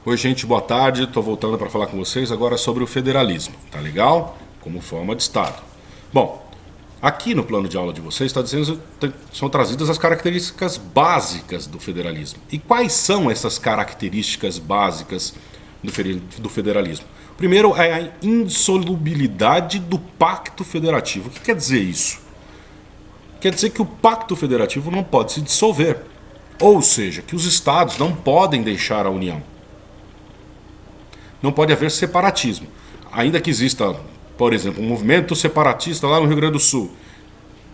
Oi, gente, boa tarde. Estou voltando para falar com vocês agora sobre o federalismo, tá legal? Como forma de Estado. Bom, aqui no plano de aula de vocês está dizendo são trazidas as características básicas do federalismo. E quais são essas características básicas do federalismo? Primeiro é a insolubilidade do pacto federativo. O que quer dizer isso? Quer dizer que o pacto federativo não pode se dissolver. Ou seja, que os estados não podem deixar a União. Não pode haver separatismo. Ainda que exista, por exemplo, um movimento separatista lá no Rio Grande do Sul,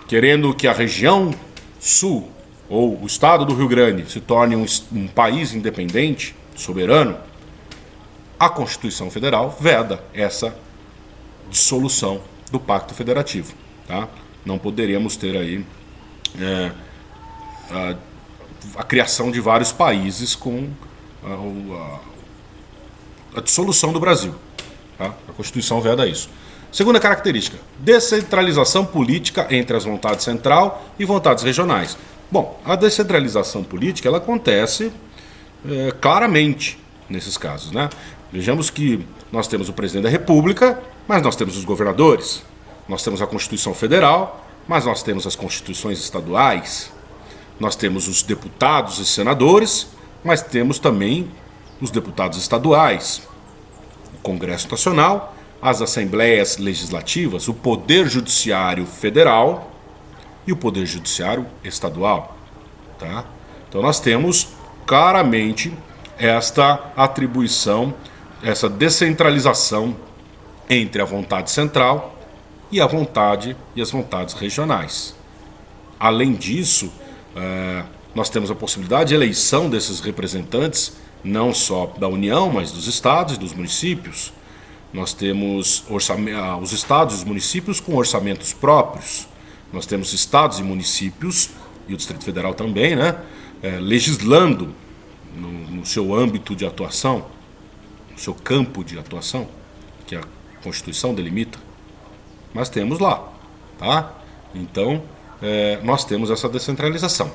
querendo que a região sul, ou o estado do Rio Grande, se torne um país independente, soberano, a Constituição Federal veda essa dissolução do Pacto Federativo. Tá? Não poderíamos ter aí a criação de vários países com a dissolução do Brasil. Tá? A Constituição veda isso. Segunda característica, descentralização política entre as vontades central e vontades regionais. Bom, a descentralização política ela acontece claramente nesses casos. Né? Vejamos que nós temos o presidente da República, mas nós temos os governadores, nós temos a Constituição Federal, mas nós temos as constituições estaduais, nós temos os deputados e senadores, mas temos também os deputados estaduais, o Congresso Nacional, as assembleias legislativas, o Poder Judiciário Federal e o Poder Judiciário Estadual. Tá? Então nós temos claramente esta atribuição, essa descentralização entre a vontade central e as vontades regionais. Além disso, nós temos a possibilidade de eleição desses representantes não só da União, mas dos estados e dos municípios. Nós temos os estados e os municípios com orçamentos próprios. Nós temos estados e municípios, e o Distrito Federal também, né, legislando no seu âmbito de atuação, no seu campo de atuação, que a Constituição delimita. Mas temos lá. Tá? Então, nós temos essa descentralização.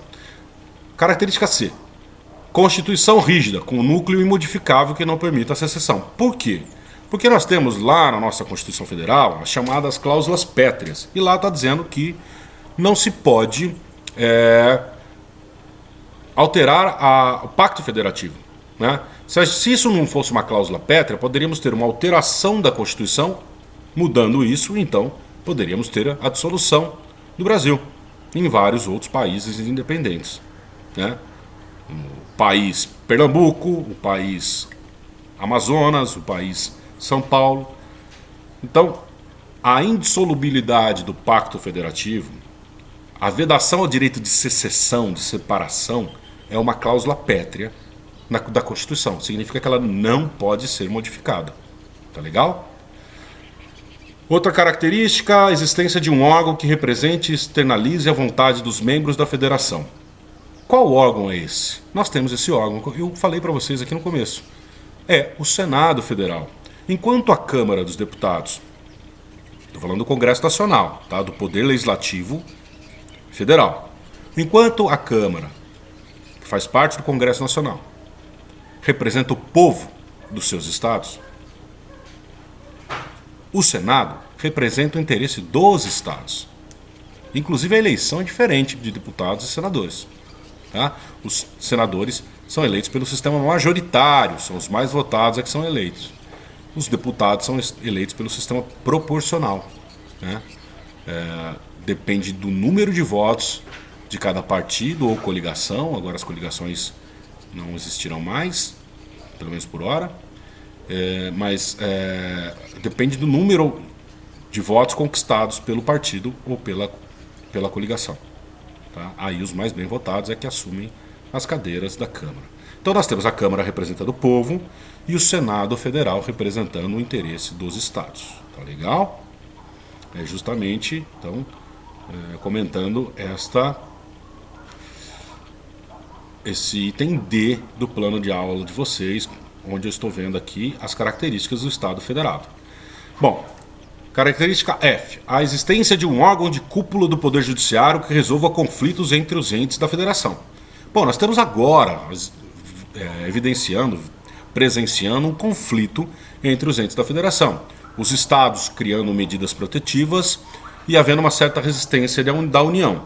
Característica C. Constituição rígida, com núcleo imodificável que não permita a secessão. Por quê? Porque nós temos lá na nossa Constituição Federal as chamadas cláusulas pétreas. E lá está dizendo que não se pode alterar o Pacto Federativo. Né? Se isso não fosse uma cláusula pétrea, poderíamos ter uma alteração da Constituição, mudando isso, então poderíamos ter a dissolução do Brasil em vários outros países independentes. Né? O país Pernambuco, o país Amazonas, o país São Paulo. Então, a indissolubilidade do Pacto Federativo, a vedação ao direito de secessão, de separação, é uma cláusula pétrea da Constituição. Significa que ela não pode ser modificada. Tá legal? Outra característica, a existência de um órgão que represente e externalize a vontade dos membros da federação. Qual órgão é esse? Nós temos esse órgão, eu falei para vocês aqui no começo. É o Senado Federal. Enquanto a Câmara dos Deputados, estou falando do Congresso Nacional, tá? Do Poder Legislativo Federal. Enquanto a Câmara, que faz parte do Congresso Nacional, representa o povo dos seus estados, o Senado representa o interesse dos estados. Inclusive a eleição é diferente de deputados e senadores. Tá? Os senadores são eleitos pelo sistema majoritário, são os mais votados que são eleitos. Os deputados são eleitos pelo sistema proporcional. Né? Depende do número de votos de cada partido ou coligação. Agora as coligações não existirão mais, pelo menos por hora. Mas depende do número de votos conquistados pelo partido ou pela coligação. Tá? Aí os mais bem votados é que assumem as cadeiras da Câmara. Então nós temos a Câmara representando o povo e o Senado Federal representando o interesse dos estados. Tá legal? É justamente, então, comentando esse item D do plano de aula de vocês, onde eu estou vendo aqui as características do Estado Federado. Bom, característica F. A existência de um órgão de cúpula do Poder Judiciário que resolva conflitos entre os entes da Federação. Bom, nós temos agora, evidenciando, presenciando um conflito entre os entes da federação. Os estados criando medidas protetivas e havendo uma certa resistência da União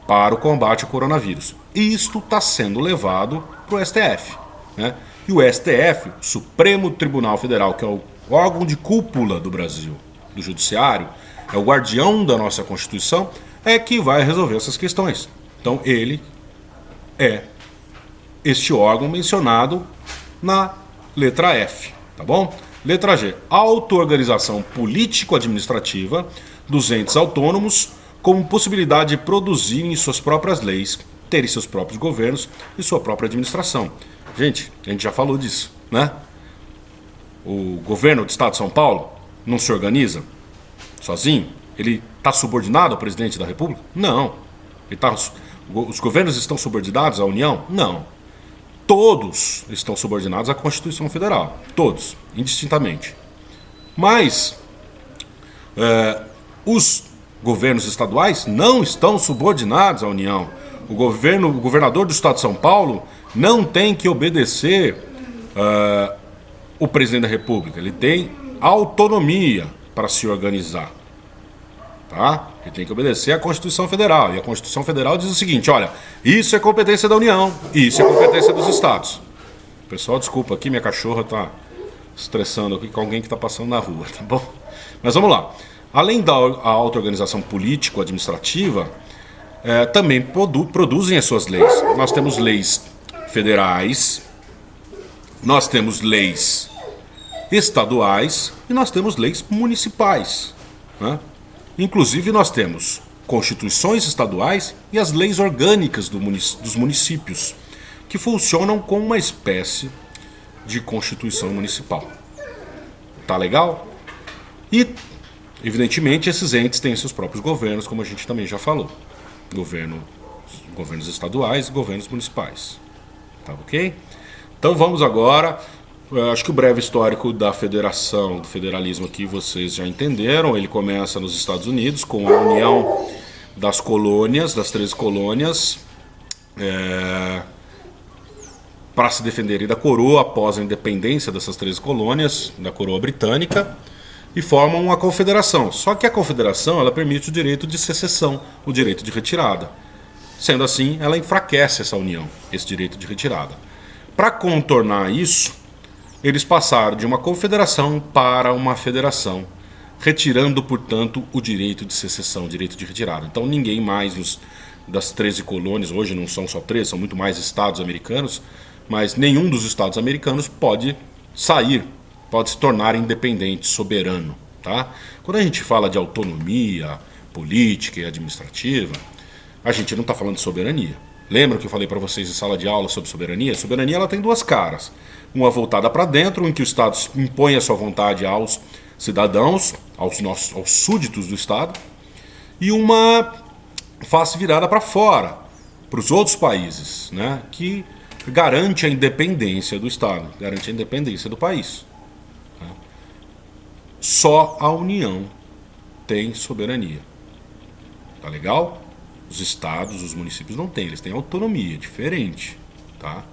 para o combate ao coronavírus. E isto está sendo levado para o STF. Né? E o STF, o Supremo Tribunal Federal, que é o órgão de cúpula do Brasil, do Judiciário, é o guardião da nossa Constituição, é que vai resolver essas questões. Então ele é este órgão mencionado na letra F, tá bom? Letra G, auto-organização político-administrativa dos entes autônomos como possibilidade de produzirem suas próprias leis, terem seus próprios governos e sua própria administração. Gente, a gente já falou disso, né? O governo do estado de São Paulo não se organiza sozinho? Ele está subordinado ao presidente da República? Não. Os governos estão subordinados à União? Não. Todos estão subordinados à Constituição Federal. Todos, indistintamente. Mas os governos estaduais não estão subordinados à União. O governador do estado de São Paulo não tem que obedecer o presidente da República. Ele tem autonomia para se organizar. Tá? Ele tem que obedecer à Constituição Federal. E a Constituição Federal diz o seguinte: olha, isso é competência da União, isso é competência dos estados. Pessoal, desculpa aqui, minha cachorra está estressando aqui com alguém que está passando na rua, tá bom? Mas vamos lá. Além da auto-organização político-administrativa, também produzem as suas leis. Nós temos leis federais, nós temos leis estaduais e nós temos leis municipais, né? Inclusive nós temos constituições estaduais e as leis orgânicas dos municípios, que funcionam como uma espécie de constituição municipal. Tá legal? E, evidentemente, esses entes têm seus próprios governos, como a gente também já falou. Governos estaduais e governos municipais. Tá ok? Então vamos agora. Acho que o breve histórico da federação, do federalismo aqui, vocês já entenderam. Ele começa nos Estados Unidos com a união das colônias, das 13 colônias, para se defenderem da coroa após a independência dessas 13 colônias, da coroa britânica, e formam uma confederação. Só que a confederação ela permite o direito de secessão, o direito de retirada. Sendo assim, ela enfraquece essa união, esse direito de retirada. Para contornar isso, eles passaram de uma confederação para uma federação, retirando, portanto, o direito de secessão, o direito de retirada. Então ninguém mais das 13 colônias, hoje não são só 13, são muito mais estados americanos, mas nenhum dos estados americanos pode sair, pode se tornar independente, soberano. Tá? Quando a gente fala de autonomia política e administrativa, a gente não está falando de soberania. Lembra que eu falei para vocês em sala de aula sobre soberania? Soberania ela tem duas caras. Uma voltada para dentro, em que o Estado impõe a sua vontade aos cidadãos, aos súditos do Estado, e uma face virada para fora, para os outros países, né, que garante a independência do Estado, garante a independência do país. Né? Só a União tem soberania. Tá legal? Os estados, os municípios não têm, eles têm autonomia, diferente, tá?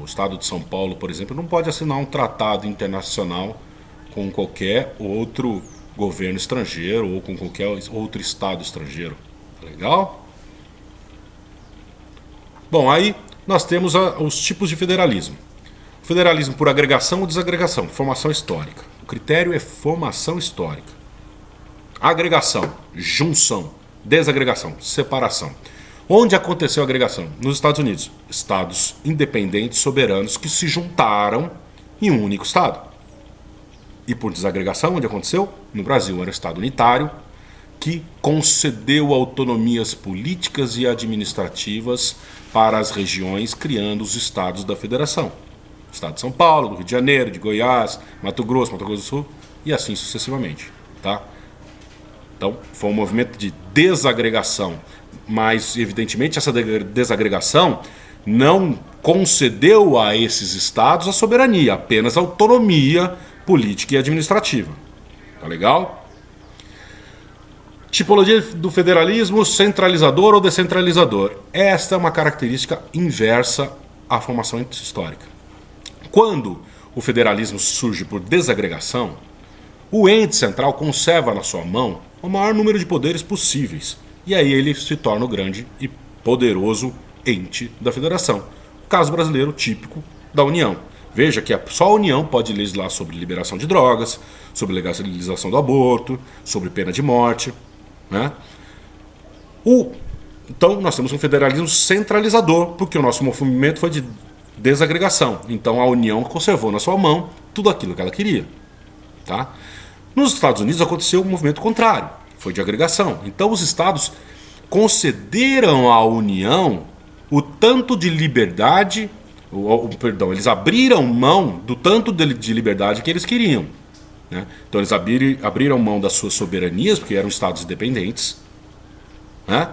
O estado de São Paulo, por exemplo, não pode assinar um tratado internacional com qualquer outro governo estrangeiro ou com qualquer outro estado estrangeiro, tá legal? Bom, aí nós temos os tipos de federalismo. Federalismo por agregação ou desagregação, formação histórica. O critério é formação histórica. Agregação, junção. Desagregação, separação. Onde aconteceu a agregação? Nos Estados Unidos. Estados independentes, soberanos, que se juntaram em um único estado. E por desagregação, onde aconteceu? No Brasil. Era um estado unitário que concedeu autonomias políticas e administrativas para as regiões, criando os estados da federação. Estado de São Paulo, do Rio de Janeiro, de Goiás, Mato Grosso do Sul e assim sucessivamente. Tá? Então, foi um movimento de desagregação, mas, evidentemente, essa desagregação não concedeu a esses estados a soberania, apenas a autonomia política e administrativa. Tá legal? Tipologia do federalismo, centralizador ou descentralizador. Esta é uma característica inversa à formação histórica. Quando o federalismo surge por desagregação, o ente central conserva na sua mão o maior número de poderes possíveis. E aí ele se torna o grande e poderoso ente da federação. O caso brasileiro típico da União. Veja que só a União pode legislar sobre liberação de drogas, sobre legalização do aborto, sobre pena de morte, né? Então nós temos um federalismo centralizador, porque o nosso movimento foi de desagregação. Então a União conservou na sua mão tudo aquilo que ela queria. Tá? Nos Estados Unidos aconteceu um movimento contrário, foi de agregação. Então os estados concederam à União o tanto de liberdade, eles abriram mão do tanto de liberdade que eles queriam. Né? Então eles abriram mão das suas soberanias, porque eram estados independentes, né?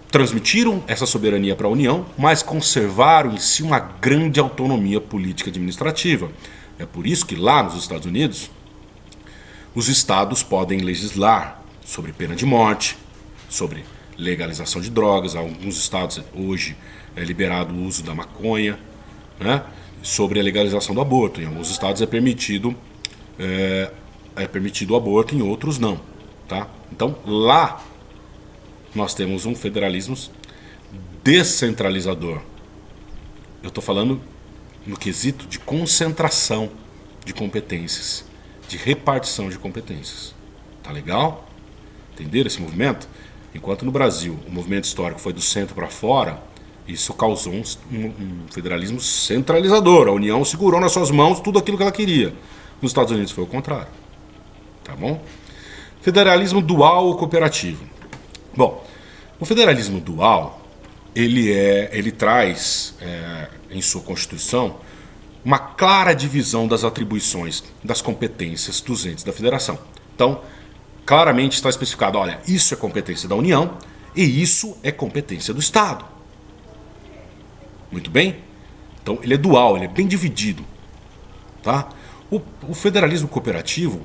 Transmitiram essa soberania para a União, mas conservaram em si uma grande autonomia política e administrativa. É por isso que lá nos Estados Unidos, os estados podem legislar sobre pena de morte, sobre legalização de drogas. Em alguns estados hoje é liberado o uso da maconha, né? Sobre a legalização do aborto. Em alguns estados é permitido o aborto, em outros não. Tá? Então lá nós temos um federalismo descentralizador. Eu estou falando no quesito de concentração de competências, de repartição de competências. Tá legal? Entenderam esse movimento? Enquanto no Brasil o movimento histórico foi do centro para fora, isso causou um federalismo centralizador. A União segurou nas suas mãos tudo aquilo que ela queria. Nos Estados Unidos foi o contrário. Tá bom? Federalismo dual ou cooperativo. Bom, o federalismo dual, ele traz em sua Constituição uma clara divisão das atribuições, das competências dos entes da federação. Então, claramente está especificado, olha, isso é competência da União e isso é competência do Estado. Muito bem? Então, ele é dual, ele é bem dividido. Tá? O federalismo cooperativo,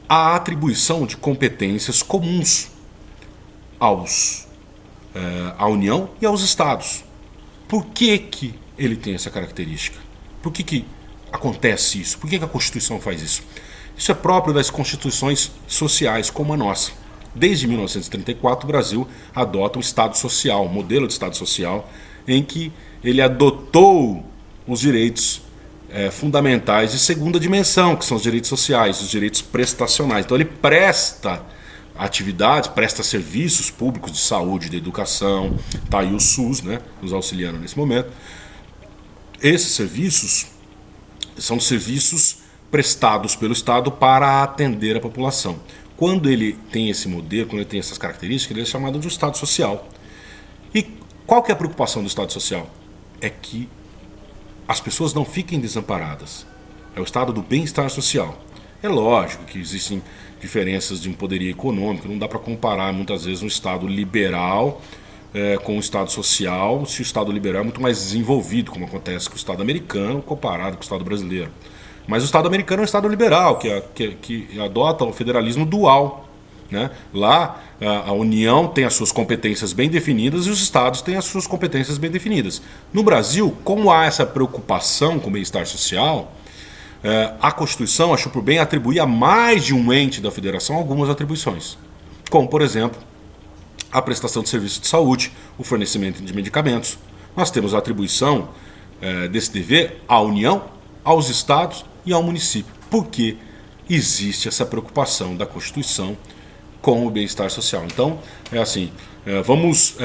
a atribuição de competências comuns à União e aos Estados. Por que ele tem essa característica? Por que acontece isso? Por que a Constituição faz isso? Isso é próprio das constituições sociais como a nossa. Desde 1934, o Brasil adota um Estado social, um modelo de Estado social, em que ele adotou os direitos fundamentais de segunda dimensão, que são os direitos sociais, os direitos prestacionais. Então ele presta atividades, presta serviços públicos de saúde, de educação, tá aí o SUS, né, nos auxiliando nesse momento. Esses serviços são serviços prestados pelo Estado para atender a população. Quando ele tem esse modelo, quando ele tem essas características, ele é chamado de Estado social. E qual que é a preocupação do Estado social? É que as pessoas não fiquem desamparadas. É o estado do bem-estar social. É lógico que existem diferenças de um poderio econômico, não dá para comparar muitas vezes um Estado liberal com um Estado social, se o Estado liberal é muito mais desenvolvido, como acontece com o Estado americano comparado com o Estado brasileiro. Mas o Estado americano é um Estado liberal, que adota o federalismo dual. Né? Lá a União tem as suas competências bem definidas e os Estados têm as suas competências bem definidas. No Brasil, como há essa preocupação com o bem-estar social, a Constituição achou por bem atribuir a mais de um ente da federação algumas atribuições, como, por exemplo, a prestação de serviços de saúde, o fornecimento de medicamentos. Nós temos a atribuição desse dever à União, aos Estados e ao município, porque existe essa preocupação da Constituição com o bem-estar social. Então, é assim, vamos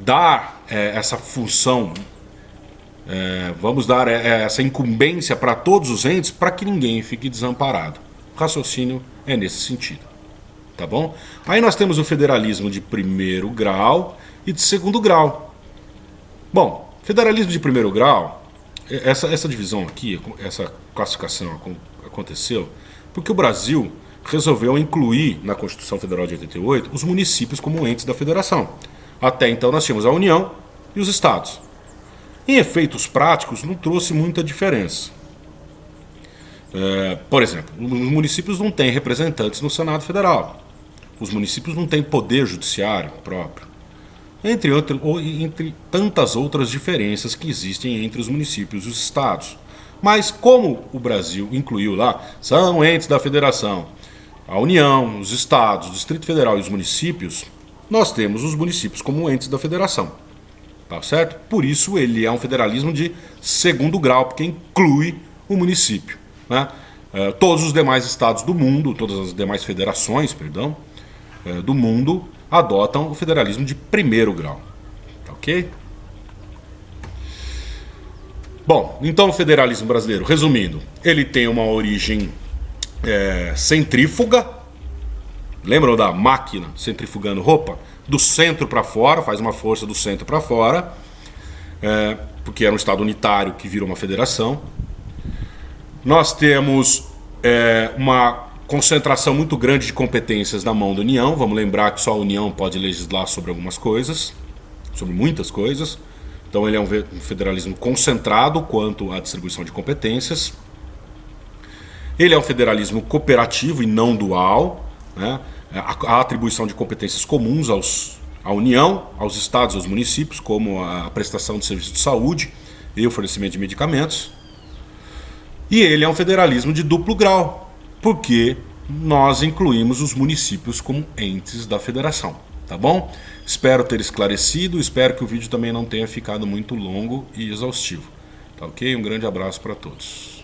dar essa função, vamos dar essa incumbência para todos os entes para que ninguém fique desamparado. O raciocínio é nesse sentido. Tá bom? Aí nós temos o federalismo de primeiro grau e de segundo grau. Bom, federalismo de primeiro grau, essa divisão aqui, essa classificação aconteceu porque o Brasil resolveu incluir na Constituição Federal de 88 os municípios como entes da federação. Até então nós tínhamos a União e os Estados. Em efeitos práticos não trouxe muita diferença. Por exemplo, os municípios não têm representantes no Senado Federal. Os municípios não têm poder judiciário próprio. entre tantas outras diferenças que existem entre os municípios e os estados. Mas como o Brasil incluiu lá, são entes da federação, a União, os estados, o Distrito Federal e os municípios, nós temos os municípios como entes da federação. Tá certo? Por isso ele é um federalismo de segundo grau, porque inclui o município, né? Todos os demais estados do mundo, todas as demais federações, perdão, do mundo adotam o federalismo de primeiro grau. Tá ok? Bom, então o federalismo brasileiro, resumindo, ele tem uma origem centrífuga. Lembram da máquina centrifugando roupa? Do centro para fora, faz uma força do centro para fora, porque era um estado unitário que virou uma federação. Nós temos uma concentração muito grande de competências na mão da União. Vamos lembrar que só a União pode legislar sobre algumas coisas, sobre muitas coisas. Então ele é um federalismo concentrado quanto à distribuição de competências. Ele é um federalismo cooperativo e não dual, né? A atribuição de competências comuns à União, aos estados e aos municípios, como a prestação de serviços de saúde e o fornecimento de medicamentos. E ele é um federalismo de duplo grau, porque nós incluímos os municípios como entes da federação, tá bom? Espero ter esclarecido, espero que o vídeo também não tenha ficado muito longo e exaustivo, tá ok? Um grande abraço para todos.